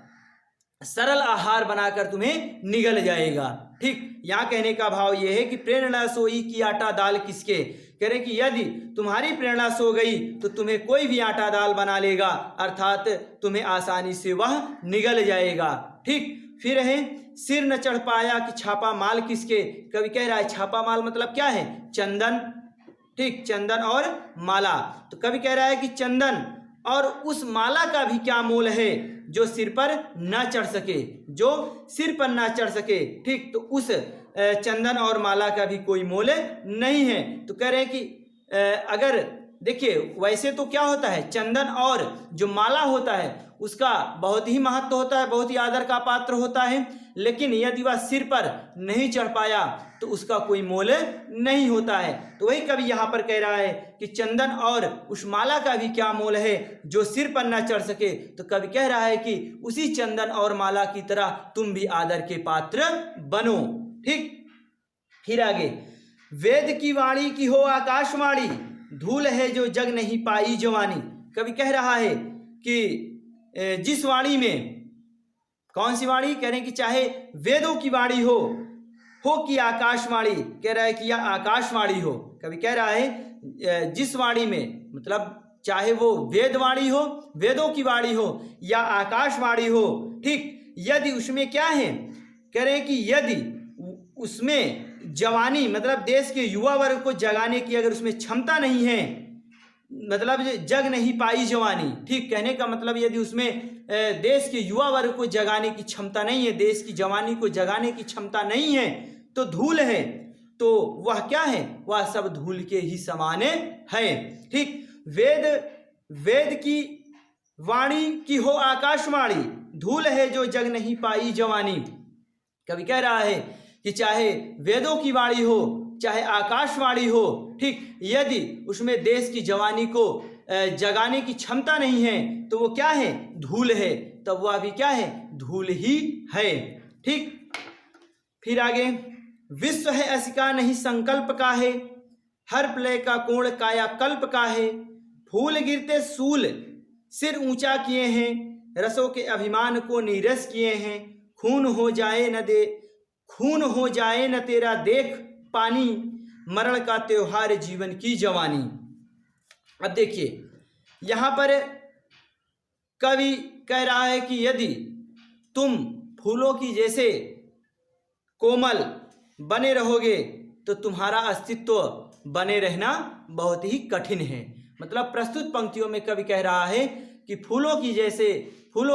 सरल आहार बनाकर तुम्हें निगल जाएगा। ठीक, यहाँ कहने का भाव यह है कि प्रेरणा सोई की आटा दाल किसके, कह रहे कि यदि तुम्हारी प्रेरणा सो गई तो तुम्हें कोई भी आटा दाल बना लेगा, अर्थात तुम्हें आसानी से वह निगल जाएगा। ठीक, फिर है सिर न चढ़ पाया कि छापा माल किसके। कवि कह रहा है छापा माल मतलब क्या है, चंदन। ठीक, चंदन और माला, तो कवि कह रहा है कि चंदन और उस माला का भी क्या मोल है जो सिर पर ना चढ़ सके, जो सिर पर ना चढ़ सके। ठीक, तो उस चंदन और माला का भी कोई मोल नहीं है। तो कह रहे हैं कि अगर देखिए वैसे तो क्या होता है, चंदन और जो माला होता है उसका बहुत ही महत्व होता है, बहुत ही आदर का पात्र होता है, लेकिन यदि वह सिर पर नहीं चढ़ पाया तो उसका कोई मोल नहीं होता है। तो वही कवि यहाँ पर कह रहा है कि चंदन और उस माला का भी क्या मोल है जो सिर पर ना चढ़ सके। तो कवि कह रहा है कि उसी चंदन और माला की तरह तुम भी आदर के पात्र बनो। ठीक, फिर आगे, वेद की वाणी की हो आकाशवाणी, धूल है जो जग नहीं पाई जवानी। कवि कह रहा है कि जिस वाणी में, कौन सी वाणी, कह रहे हैं कि चाहे वेदों की वाणी हो कि आकाशवाणी, कह रहा है कि यह आकाशवाणी हो। कवि कह रहा है जिस वाणी में, मतलब चाहे वो वेदवाणी हो, वेदों की वाणी हो या आकाशवाणी हो, ठीक, यदि उसमें क्या है, कह रहे हैं कि यदि उसमें जवानी मतलब देश के युवा वर्ग को जगाने की अगर उसमें क्षमता नहीं है, मतलब जग नहीं पाई जवानी। ठीक, कहने का मतलब यदि उसमें देश के युवा वर्ग को जगाने की क्षमता नहीं है, देश की जवानी को जगाने की क्षमता नहीं है, तो धूल है, तो वह क्या है, वह सब धूल के ही समान है। ठीक, वेद की वाणी की हो आकाशवाणी, धूल है जो जग नहीं पाई जवानी। कवि कह रहा है कि चाहे वेदों की वाणी हो चाहे आकाशवाणी हो, ठीक, यदि उसमें देश की जवानी को जगाने की क्षमता नहीं है तो वो क्या है, धूल है, तब वह भी क्या है, धूल ही है। ठीक, फिर आगे, विश्व है असिका नहीं संकल्प का है, हर प्रलय का कोण काया कल्प का है, फूल गिरते सूल सिर ऊंचा किए हैं, रसों के अभिमान को नीरस किए हैं, खून हो जाए न तेरा देख पानी, मरण का त्योहार जीवन की जवानी। अब देखिए यहाँ पर कवि कह रहा है कि यदि तुम फूलों की जैसे कोमल बने रहोगे तो तुम्हारा अस्तित्व बने रहना बहुत ही कठिन है। मतलब प्रस्तुत पंक्तियों में कवि कह रहा है कि फूलों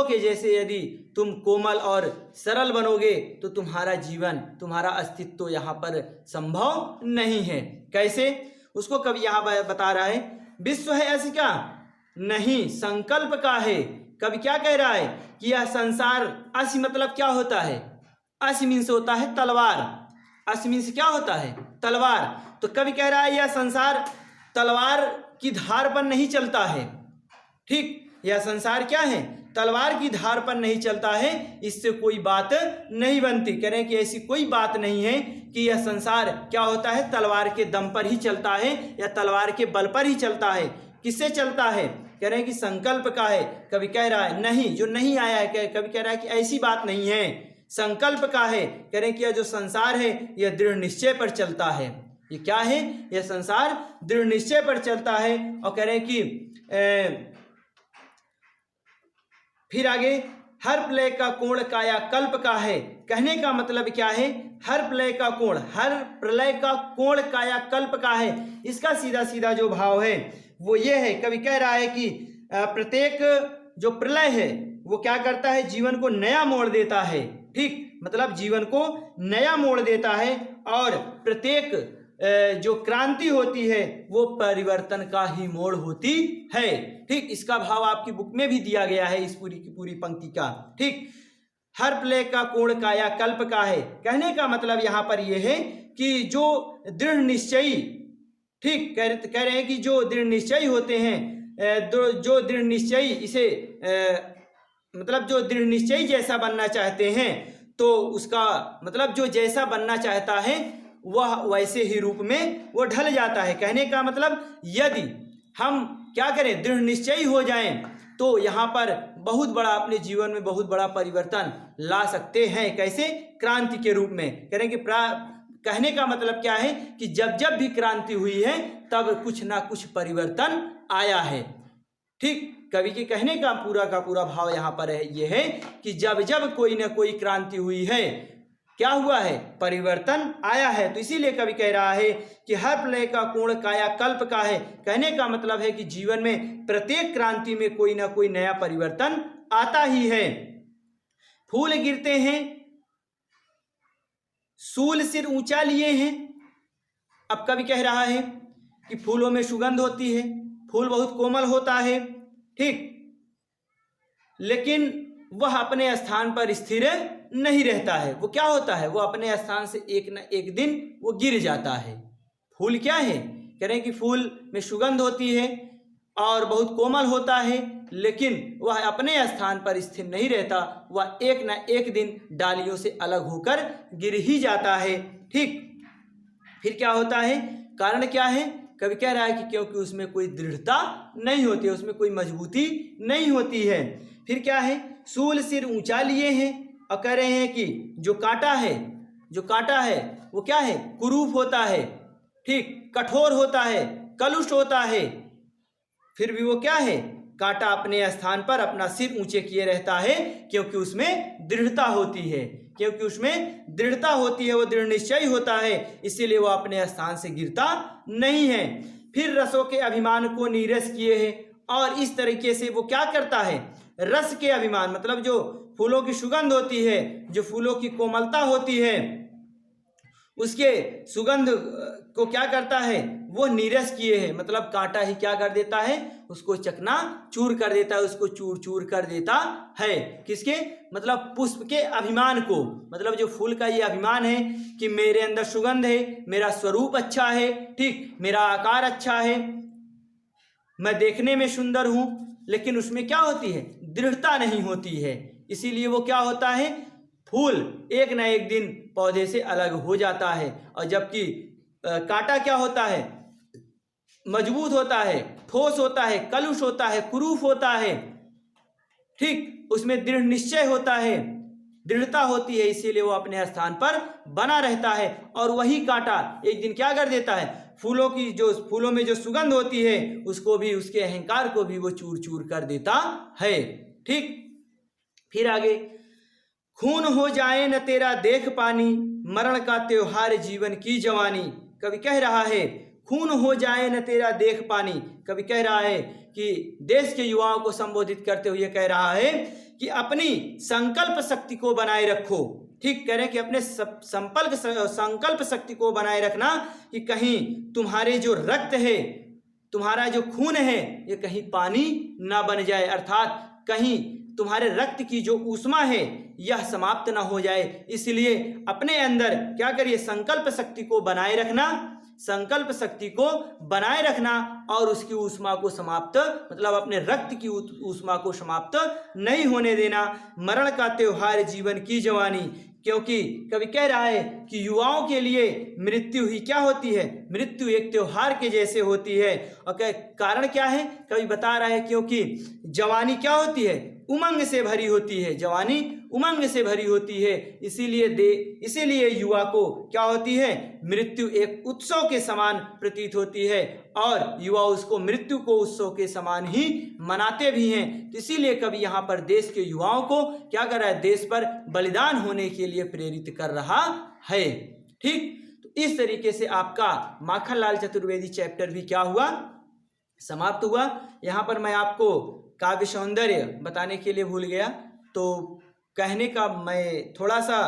के जैसे यदि तुम कोमल और सरल बनोगे तो तुम्हारा जीवन, तुम्हारा अस्तित्व यहाँ पर संभव नहीं है। कैसे, उसको कवि यहाँ बता रहा है, विश्व है असिका नहीं संकल्प का है। कवि क्या कह रहा है कि यह संसार, असी मतलब क्या होता है, असी मीन्स होता है तलवार, असी मीन्स क्या होता है, तलवार। तो कवि कह रहा है यह संसार तलवार की धार पर नहीं चलता है। ठीक, यह संसार क्या है, तलवार की धार पर नहीं चलता है, इससे कोई बात नहीं बनती। कह रहे हैं कि ऐसी कोई बात नहीं है कि यह संसार क्या होता है, तलवार के दम पर ही चलता है या तलवार के बल पर ही चलता है। किससे चलता है, कह रहे हैं कि संकल्प का है। कवि कह रहा है नहीं, जो नहीं आया है, कवि कह रहा है कि ऐसी बात नहीं है, संकल्प का है। कह रहे हैं कि यह जो संसार है यह दृढ़ निश्चय पर चलता है। ये क्या है? यह संसार दृढ़ निश्चय पर चलता है। और कह रहे हैं कि फिर आगे, हर प्रलय का कोण काया कल्प का है। कहने का मतलब क्या है? हर प्रलय का कोण, हर प्रलय का कोण काया कल्प का है। इसका सीधा सीधा जो भाव है वो ये है, कवि कह रहा है कि प्रत्येक जो प्रलय है वो क्या करता है? जीवन को नया मोड़ देता है। ठीक, मतलब जीवन को नया मोड़ देता है। और प्रत्येक जो क्रांति होती है वो परिवर्तन का ही मोड़ होती है। ठीक, इसका भाव आपकी बुक में भी दिया गया है इस पूरी की पूरी पंक्ति का। ठीक, हर प्रलय का कोण काया कल्प का है। कहने का मतलब यहाँ पर यह है कि जो दृढ़ निश्चयी, ठीक, कह रहे हैं कि जो दृढ़ निश्चयी होते हैं, जो दृढ़ निश्चयी इसे मतलब जो दृढ़ निश्चयी जैसा बनना चाहते हैं, तो उसका मतलब जो जैसा बनना चाहता है वह वैसे ही रूप में वो ढल जाता है। कहने का मतलब यदि हम क्या करें? दृढ़ निश्चयी हो जाएं तो यहाँ पर बहुत बड़ा, अपने जीवन में बहुत बड़ा परिवर्तन ला सकते हैं। कैसे? क्रांति के रूप में। करें कि कहने का मतलब क्या है कि जब जब भी क्रांति हुई है तब कुछ ना कुछ परिवर्तन आया है। ठीक, कवि के कहने का पूरा भाव यहाँ पर है ये है कि जब जब कोई ना कोई क्रांति हुई है, क्या हुआ है? परिवर्तन आया है। तो इसीलिए कवि कह रहा है कि हर प्रलय का कोण काया कल्प का है। कहने का मतलब है कि जीवन में प्रत्येक क्रांति में कोई ना कोई नया परिवर्तन आता ही है। फूल गिरते हैं, सूल सिर ऊंचा लिए हैं। अब कवि कह रहा है कि फूलों में सुगंध होती है, फूल बहुत कोमल होता है, ठीक, लेकिन वह अपने स्थान पर स्थिर नहीं रहता है। वो क्या होता है? वो अपने स्थान से एक न एक दिन वो गिर जाता है। फूल क्या है? कह रहे हैं कि फूल में सुगंध होती है और बहुत कोमल होता है, लेकिन वह अपने स्थान पर स्थिर नहीं रहता, वह एक न एक दिन डालियों से अलग होकर गिर ही जाता है। ठीक, फिर क्या होता है? कारण क्या है? कवि कह रहा है कि क्योंकि उसमें कोई दृढ़ता नहीं होती है, उसमें कोई मजबूती नहीं होती है। फिर क्या है? सूल सिर ऊंचा लिए हैं और कह रहे हैं कि जो कांटा है वो क्या है? कुरूप होता है, ठीक, कठोर होता है, कलुष होता है। फिर भी वो क्या है? कांटा अपने स्थान पर अपना सिर ऊंचे किए रहता है, क्योंकि उसमें दृढ़ता होती है, वो दृढ़ निश्चय होता है, इसीलिए वो अपने स्थान से गिरता नहीं है। फिर रसों के अभिमान को नीरस किए है, और इस तरीके से वो क्या करता है? रस के अभिमान, मतलब जो फूलों की सुगंध होती है, जो फूलों की कोमलता होती है, उसके सुगंध को क्या करता है? वो नीरस किए है। मतलब कांटा ही क्या कर देता है? उसको चकना चूर कर देता है, उसको चूर चूर कर देता है। किसके? मतलब पुष्प के अभिमान को, मतलब जो फूल का ये अभिमान है कि मेरे अंदर सुगंध है, मेरा स्वरूप अच्छा है, ठीक, मेरा आकार अच्छा है, मैं देखने में सुंदर हूं, लेकिन उसमें क्या होती है? दृढ़ता नहीं होती है। इसीलिए वो क्या होता है? फूल एक न एक दिन पौधे से अलग हो जाता है। और जबकि कांटा क्या होता है? मजबूत होता है, ठोस होता है, कलुष होता है, कुरूप होता है, ठीक, उसमें दृढ़ निश्चय होता है, दृढ़ता होती है, इसीलिए वो अपने स्थान पर बना रहता है। और वही कांटा एक दिन क्या कर देता है? फूलों में जो सुगंध होती है उसको भी, उसके अहंकार को भी वो चूर चूर कर देता है। ठीक, फिर आगे, खून हो जाए न तेरा देख पानी, मरण का त्योहार जीवन की जवानी। कवि कह रहा है खून हो जाए न तेरा देख पानी। कवि कह रहा है कि देश के युवाओं को संबोधित करते हुए कह रहा है कि अपनी संकल्प शक्ति को बनाए रखो। ठीक, कह रहे हैं कि अपने संकल्प शक्ति को बनाए रखना, कि कहीं तुम्हारे जो रक्त है, तुम्हारा जो खून है, ये कहीं पानी ना बन जाए, अर्थात कहीं तुम्हारे रक्त की जो ऊष्मा है यह समाप्त ना हो जाए। इसलिए अपने अंदर क्या करिए? संकल्प शक्ति को बनाए रखना, और उसकी ऊष्मा को समाप्त, मतलब अपने रक्त की ऊष्मा को समाप्त नहीं होने देना। मरण का त्योहार जीवन की जवानी। क्योंकि कवि कह रहा है कि युवाओं के लिए मृत्यु ही क्या होती है, मृत्यु एक त्योहार के जैसे होती है। और कारण क्या है, कवि बता रहा है क्योंकि जवानी क्या होती है, उमंग से भरी होती है, जवानी उमंग से भरी होती है, इसीलिए युवा को क्या होती है, मृत्यु एक उत्सव के समान प्रतीत होती है और युवा उसको मृत्यु को उत्सव के समान ही मनाते भी हैं। तो इसीलिए कवि यहाँ पर देश के युवाओं को क्या कर रहा है, देश पर बलिदान होने के लिए प्रेरित कर रहा है। ठीक, तो इस तरीके से आपका माखनलाल चतुर्वेदी चैप्टर भी क्या हुआ, समाप्त हुआ। यहाँ पर मैं आपको काव्य सौंदर्य बताने के लिए भूल गया, तो कहने का मैं थोड़ा सा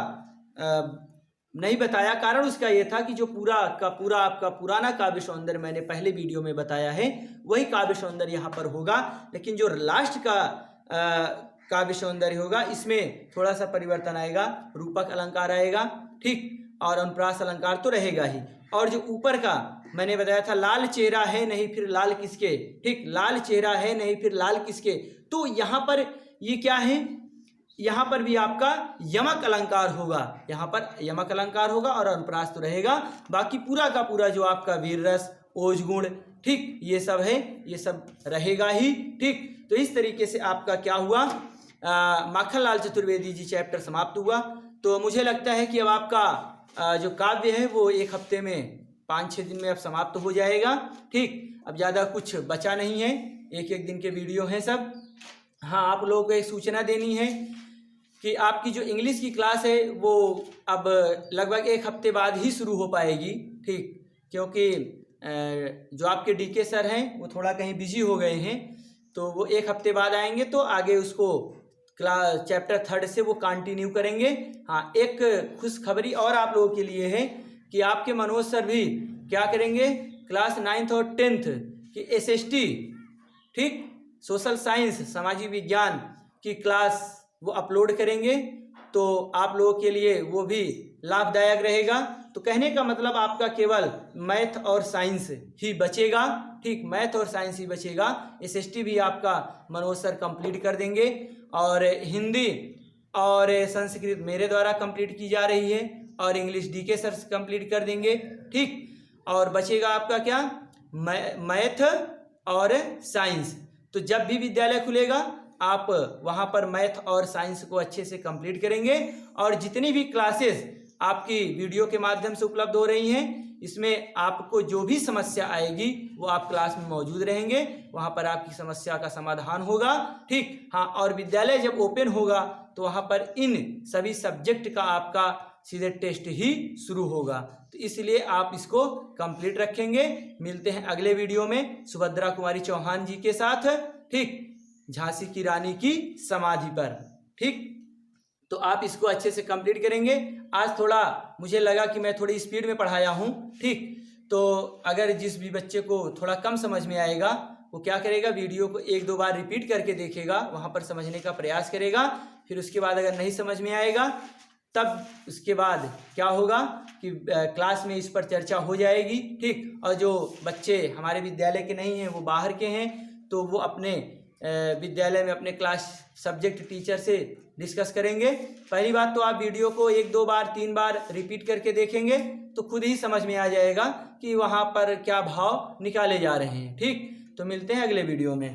नहीं बताया, कारण उसका ये था कि जो पूरा का पूरा आपका पुराना काव्य सौंदर्य मैंने पहले वीडियो में बताया है वही काव्य सौंदर्य यहाँ पर होगा, लेकिन जो लास्ट का काव्य सौंदर्य होगा इसमें थोड़ा सा परिवर्तन आएगा, रूपक अलंकार आएगा, ठीक, और अनुप्रास अलंकार तो रहेगा ही। और जो ऊपर का मैंने बताया था, लाल चेहरा है नहीं फिर लाल किसके, ठीक, लाल चेहरा है नहीं फिर लाल किसके, तो यहाँ पर ये क्या है, यहाँ पर भी आपका यमक अलंकार होगा, यहाँ पर यमक अलंकार होगा और अनुप्रास तो रहेगा, बाकी पूरा का पूरा जो आपका वीर रस, ओज गुण, ठीक, ये सब है, ये सब रहेगा ही। ठीक, तो इस तरीके से आपका क्या हुआ, माखनलाल चतुर्वेदी जी चैप्टर समाप्त हुआ। तो मुझे लगता है कि अब आपका जो काव्य है वो एक हफ्ते में 5-6 दिन में अब समाप्त हो जाएगा। ठीक, अब ज़्यादा कुछ बचा नहीं है, एक एक दिन के वीडियो हैं सब। हाँ, आप लोगों को एक सूचना देनी है कि आपकी जो इंग्लिश की क्लास है वो अब लगभग एक हफ्ते बाद ही शुरू हो पाएगी। ठीक, क्योंकि जो आपके डीके सर हैं वो थोड़ा कहीं बिजी हो गए हैं, तो वो एक हफ्ते बाद आएंगे तो आगे उसको क्लास चैप्टर 3 से वो कंटिन्यू करेंगे। हाँ, एक खुशखबरी और आप लोगों के लिए है कि आपके मनोज सर भी क्या करेंगे, क्लास 9th और 10th की SST, ठीक, सोशल साइंस, सामाजिक विज्ञान की क्लास वो अपलोड करेंगे, तो आप लोगों के लिए वो भी लाभदायक रहेगा। तो कहने का मतलब आपका केवल मैथ और साइंस ही बचेगा। ठीक, मैथ और साइंस ही बचेगा। SST भी आपका मनोज सर कंप्लीट कर देंगे और हिंदी और संस्कृत मेरे द्वारा कंप्लीट की जा रही है और इंग्लिश डीके सर कंप्लीट कर देंगे। ठीक, और बचेगा आपका क्या, मैथ और साइंस। तो जब भी विद्यालय खुलेगा आप वहाँ पर मैथ और साइंस को अच्छे से कंप्लीट करेंगे और जितनी भी क्लासेस आपकी वीडियो के माध्यम से उपलब्ध हो रही हैं इसमें आपको जो भी समस्या आएगी वो आप क्लास में मौजूद रहेंगे, वहाँ पर आपकी समस्या का समाधान होगा। ठीक, हाँ, और विद्यालय जब ओपन होगा तो वहाँ पर इन सभी सब्जेक्ट का आपका सीधे टेस्ट ही शुरू होगा, तो इसलिए आप इसको कंप्लीट रखेंगे। मिलते हैं अगले वीडियो में सुभद्रा कुमारी चौहान जी के साथ, ठीक, झांसी की रानी की समाधि पर। ठीक, तो आप इसको अच्छे से कंप्लीट करेंगे। आज थोड़ा मुझे लगा कि मैं थोड़ी स्पीड में पढ़ाया हूँ। ठीक, तो अगर जिस भी बच्चे को थोड़ा कम समझ में आएगा वो क्या करेगा, वीडियो को 1-2 बार रिपीट करके देखेगा, वहाँ पर समझने का प्रयास करेगा। फिर उसके बाद अगर नहीं समझ में आएगा तब उसके बाद क्या होगा कि क्लास में इस पर चर्चा हो जाएगी। ठीक, और जो बच्चे हमारे विद्यालय के नहीं हैं वो बाहर के हैं तो वो अपने विद्यालय में अपने क्लास सब्जेक्ट टीचर से डिस्कस करेंगे। पहली बात तो आप वीडियो को 1-2 बार 3 बार रिपीट करके देखेंगे तो खुद ही समझ में आ जाएगा कि वहाँ पर क्या भाव निकाले जा रहे हैं। ठीक, तो मिलते हैं अगले वीडियो में।